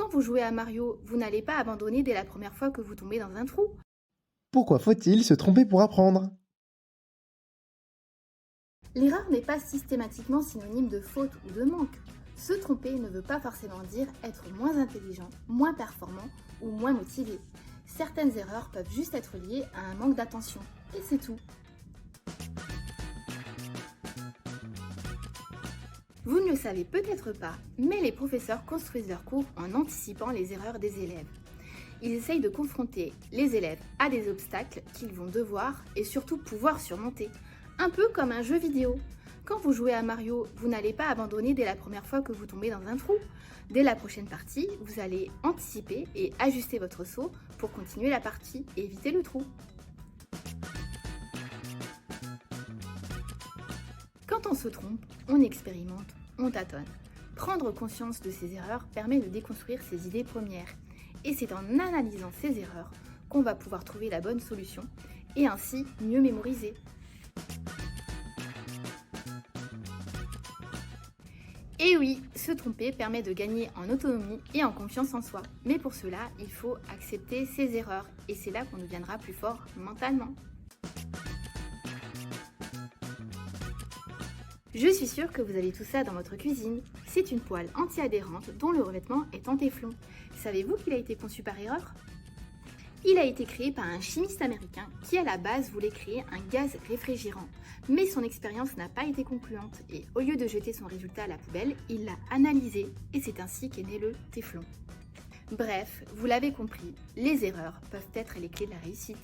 Quand vous jouez à Mario, vous n'allez pas abandonner dès la première fois que vous tombez dans un trou. Pourquoi faut-il se tromper pour apprendre? L'erreur n'est pas systématiquement synonyme de faute ou de manque. Se tromper ne veut pas forcément dire être moins intelligent, moins performant ou moins motivé. Certaines erreurs peuvent juste être liées à un manque d'attention. Et c'est tout. Vous ne le savez peut-être pas, mais les professeurs construisent leurs cours en anticipant les erreurs des élèves. Ils essayent de confronter les élèves à des obstacles qu'ils vont devoir et surtout pouvoir surmonter. Un peu comme un jeu vidéo. Quand vous jouez à Mario, vous n'allez pas abandonner dès la première fois que vous tombez dans un trou. Dès la prochaine partie, vous allez anticiper et ajuster votre saut pour continuer la partie et éviter le trou. Quand on se trompe, on expérimente, on tâtonne. Prendre conscience de ses erreurs permet de déconstruire ses idées premières. Et c'est en analysant ces erreurs qu'on va pouvoir trouver la bonne solution et ainsi mieux mémoriser. Et oui, se tromper permet de gagner en autonomie et en confiance en soi. Mais pour cela, il faut accepter ses erreurs et c'est là qu'on deviendra plus fort mentalement. Je suis sûre que vous avez tout ça dans votre cuisine. C'est une poêle anti-adhérente dont le revêtement est en téflon. Savez-vous qu'il a été conçu par erreur ? Il a été créé par un chimiste américain qui à la base voulait créer un gaz réfrigérant. Mais son expérience n'a pas été concluante et au lieu de jeter son résultat à la poubelle, il l'a analysé et c'est ainsi qu'est né le téflon. Bref, vous l'avez compris, les erreurs peuvent être les clés de la réussite.